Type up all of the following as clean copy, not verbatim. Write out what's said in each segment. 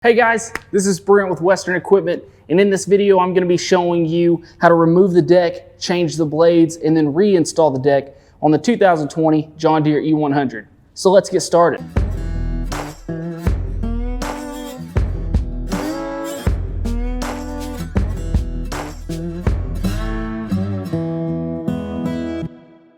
Hey guys, this is Brent with Western Equipment, and in this video I'm going to be showing you how to remove the deck, change the blades, and then reinstall the deck on the 2020 John Deere E100. So let's get started.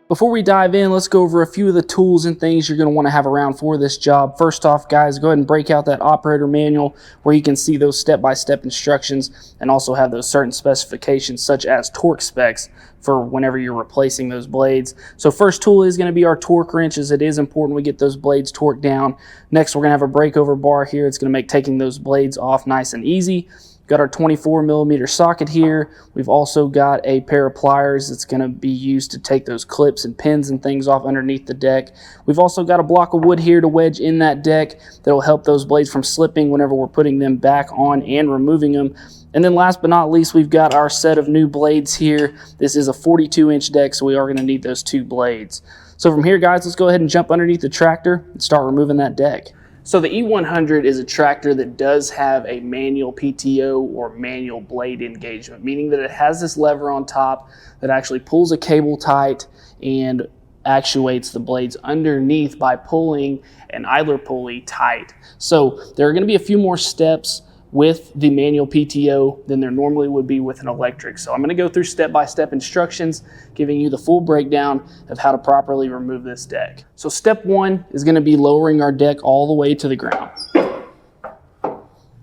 Before we dive in, let's go over a few of the tools and things you're going to want to have around for this job. First off, guys, go ahead and break out that operator manual where you can see those step-by-step instructions and also have those certain specifications such as torque specs for whenever you're replacing those blades. So first tool is going to be our torque wrench, as it is important we get those blades torqued down. Next, we're going to have a breakover bar here. It's going to make taking those blades off nice and easy. Got our 24mm socket here. We've also got a pair of pliers that's going to be used to take those clips and pins and things off underneath the deck. We've also got a block of wood here to wedge in that deck that'll help those blades from slipping whenever we're putting them back on and removing them. And then last but not least, we've got our set of new blades here. This is a 42-inch deck, so we are going to need those two blades. So from here, guys, let's go ahead and jump underneath the tractor and start removing that deck. So the E100 is a tractor that does have a manual PTO or manual blade engagement, meaning that it has this lever on top that actually pulls a cable tight and actuates the blades underneath by pulling an idler pulley tight. So there are going to be a few more steps with the manual PTO than there normally would be with an electric. So I'm going to go through step-by-step instructions, giving you the full breakdown of how to properly remove this deck. So step one is going to be lowering our deck all the way to the ground.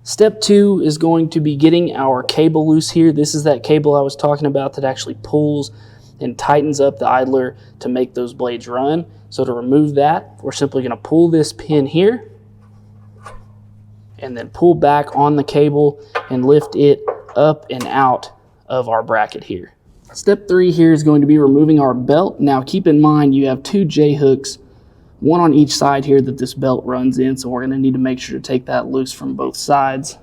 Step two is going to be getting our cable loose here. This is that cable I was talking about that actually pulls and tightens up the idler to make those blades run. So to remove that, we're simply going to pull this pin here and then pull back on the cable and lift it up and out of our bracket here. Step three here is going to be removing our belt. Now keep in mind you have two J-hooks, one on each side here that this belt runs in, so we're going to need to make sure to take that loose from both sides.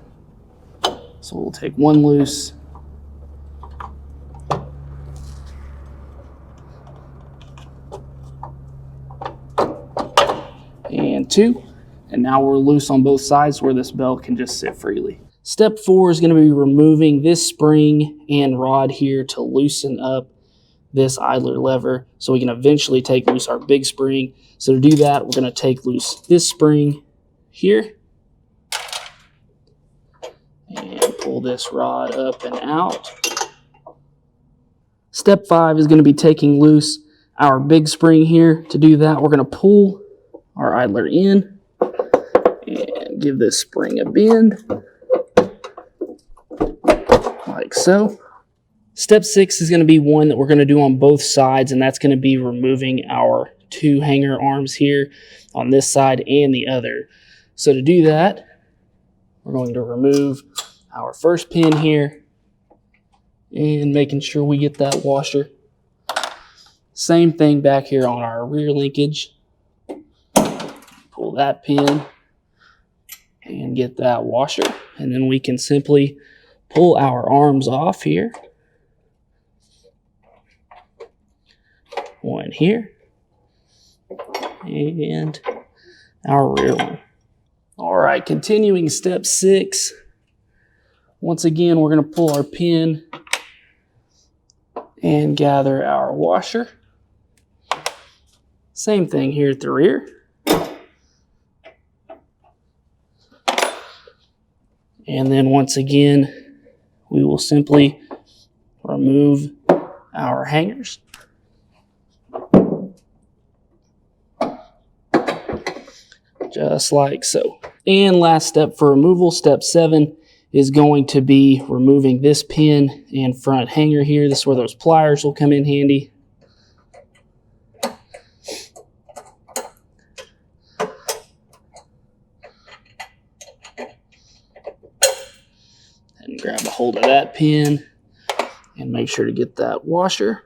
So we'll take one loose, and two. And now we're loose on both sides where this belt can just sit freely. Step four is going to be removing this spring and rod here to loosen up this idler lever so we can eventually take loose our big spring. So to do that, we're going to take loose this spring here and pull this rod up and out. Step five is going to be taking loose our big spring here. To do that, we're going to pull our idler in and give this spring a bend, like so. Step six is going to be one that we're going to do on both sides, and that's going to be removing our two hanger arms here on this side and the other. So to do that, we're going to remove our first pin here and making sure we get that washer. Same thing back here on our rear linkage. Pull that pin and get that washer, and then we can simply pull our arms off here. One here and our rear one. All right, continuing step six. Once again, we're going to pull our pin and gather our washer. Same thing here at the rear. And then once again, we will simply remove our hangers. Just like so. And last step for removal, step seven, is going to be removing this pin and front hanger here. This is where those pliers will come in handy. And grab a hold of that pin and make sure to get that washer,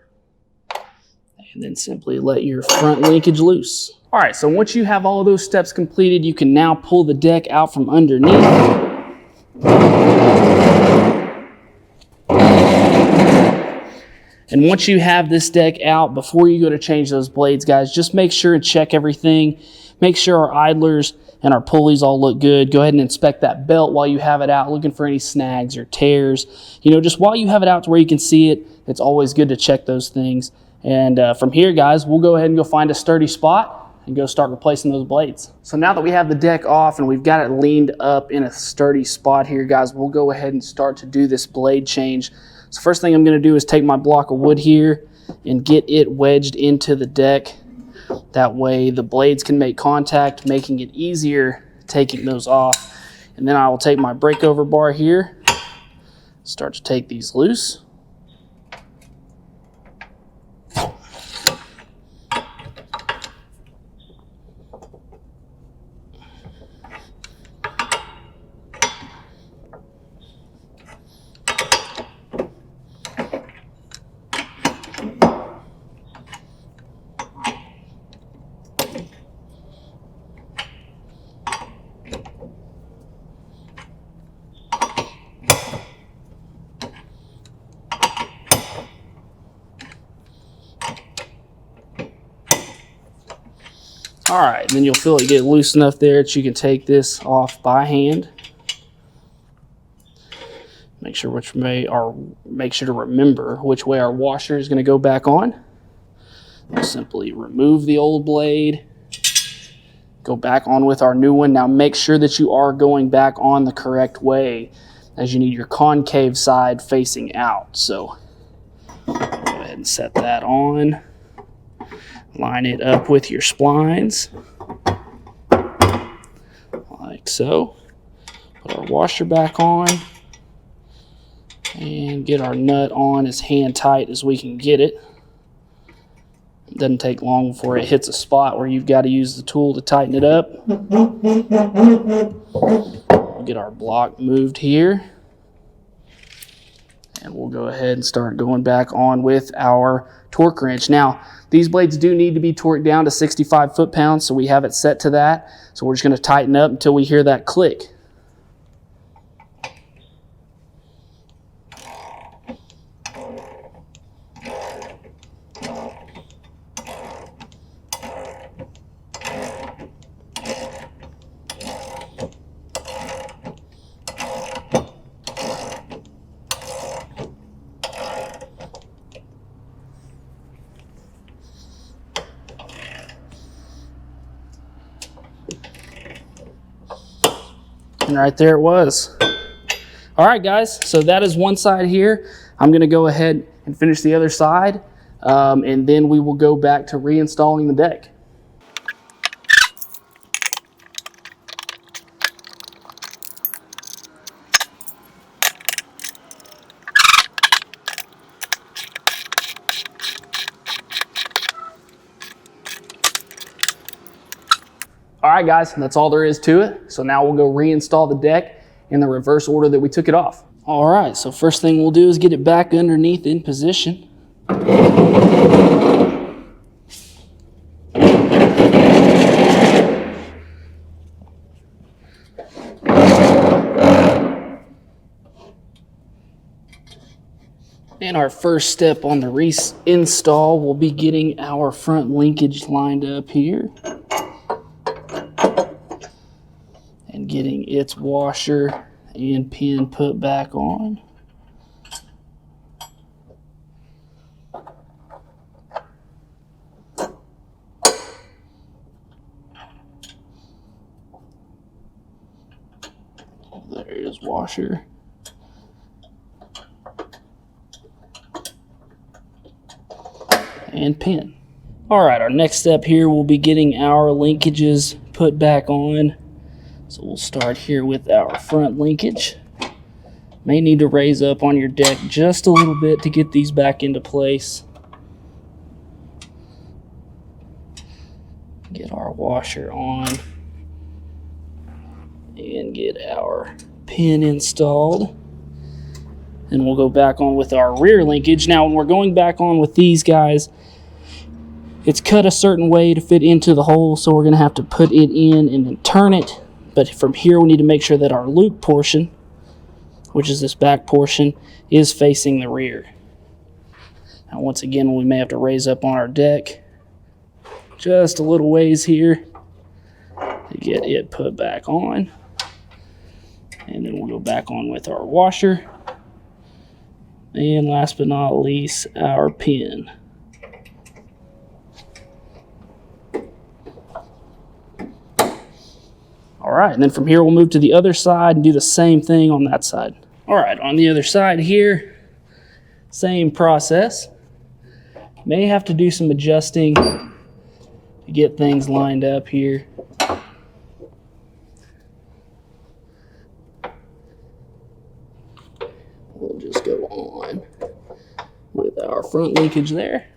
and then simply let your front linkage loose. All right, so once you have all of those steps completed, you can now pull the deck out from underneath. And once you have this deck out, before you go to change those blades, guys, just make sure and check everything. Make sure our idlers and our pulleys all look good. Go ahead and inspect that belt while you have it out, looking for any snags or tears. You know, just while you have it out to where you can see it, it's always good to check those things. And from here, guys, we'll go ahead and go find a sturdy spot and go start replacing those blades. So now that we have the deck off and we've got it leaned up in a sturdy spot here, guys, we'll go ahead and start to do this blade change. So first thing I'm going to do is take my block of wood here and get it wedged into the deck. That way the blades can make contact, making it easier taking those off. And then I will take my breakover bar here, start to take these loose. All right, then you'll feel it get loose enough there that you can take this off by hand. Make sure to remember which way our washer is going to go back on. We'll simply remove the old blade, go back on with our new one. Now make sure that you are going back on the correct way, as you need your concave side facing out. So go ahead and set that on. Line it up with your splines, like so. Put our washer back on and get our nut on as hand tight as we can get it. It doesn't take long before it hits a spot where you've got to use the tool to tighten it up. We'll get our block moved here, and we'll go ahead and start going back on with our torque wrench. Now, these blades do need to be torqued down to 65 foot-pounds, so we have it set to that. So we're just going to tighten up until we hear that click. And right there it was. All right, guys, so that is one side here. I'm going to go ahead and finish the other side, and then we will go back to reinstalling the deck. All right, guys, that's all there is to it. So now we'll go reinstall the deck in the reverse order that we took it off. All right, so first thing we'll do is get it back underneath in position. And our first step on the reinstall will be getting our front linkage lined up here and getting its washer and pin put back on. There is washer. And pin. All right, our next step here will be getting our linkages put back on. So we'll start here with our front linkage. May need to raise up on your deck just a little bit to get these back into place. Get our washer on and get our pin installed. And we'll go back on with our rear linkage. Now, when we're going back on with these guys, it's cut a certain way to fit into the hole, so we're going to have to put it in and then turn it. But from here, we need to make sure that our loop portion, which is this back portion, is facing the rear. Now, once again, we may have to raise up on our deck just a little ways here to get it put back on. And then we'll go back on with our washer. And last but not least, our pin. All right, and then from here we'll move to the other side and do the same thing on that side. All right, on the other side here, same process. May have to do some adjusting to get things lined up here. We'll just go on with our front linkage there.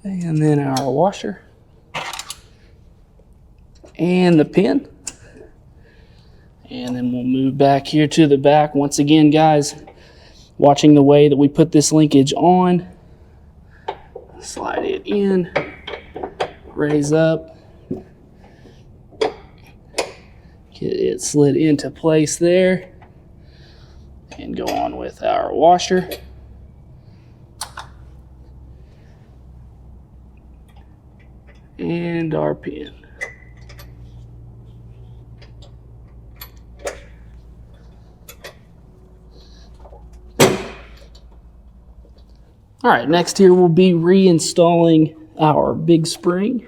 And then our washer. And the pin. And then we'll move back here to the back. Once again, guys, watching the way that we put this linkage on. Slide it in, raise up, get it slid into place there, and go on with our washer. And our pin. All right, next here we'll be reinstalling our big spring.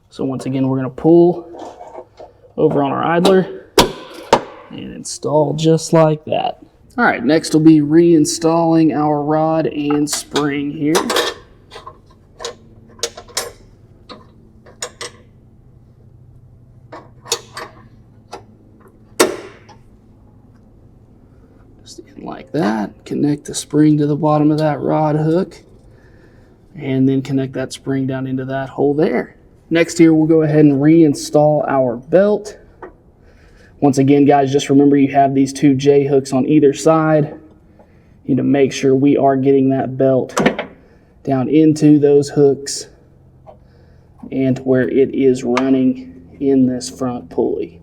So once again, we're gonna pull over on our idler and install just like that. All right, next we'll be reinstalling our rod and spring here. Like that, connect the spring to the bottom of that rod hook, and then connect that spring down into that hole there. Next here, we'll go ahead and reinstall our belt. Once again, guys, just remember you have these two J hooks on either side. You need to make sure we are getting that belt down into those hooks and to where it is running in this front pulley.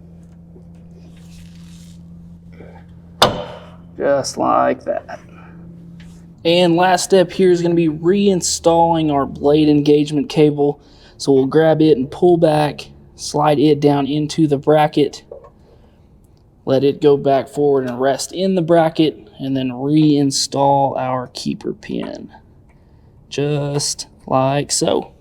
Just like that. And last step here is going to be reinstalling our blade engagement cable. So we'll grab it and pull back, slide it down into the bracket, let it go back forward and rest in the bracket, and then reinstall our keeper pin. Just like so.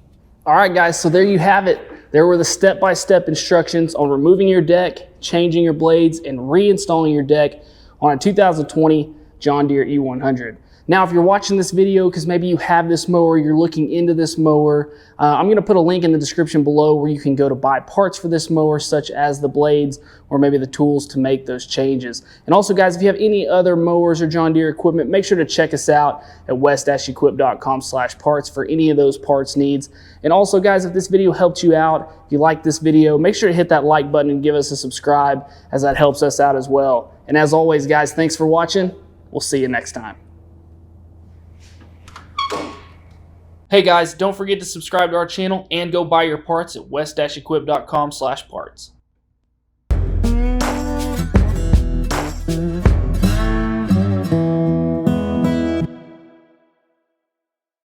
All right, guys, so there you have it. There were the step-by-step instructions on removing your deck, changing your blades, and reinstalling your deck on a 2020 John Deere E100. Now, if you're watching this video because maybe you have this mower, you're looking into this mower, I'm going to put a link in the description below where you can go to buy parts for this mower, such as the blades or maybe the tools to make those changes. And also, guys, if you have any other mowers or John Deere equipment, make sure to check us out at west-equip.com/parts for any of those parts needs. And also, guys, if this video helped you out, if you like this video, make sure to hit that like button and give us a subscribe, as that helps us out as well. And as always, guys, thanks for watching. We'll see you next time. Hey guys, don't forget to subscribe to our channel and go buy your parts at west-equip.com/parts.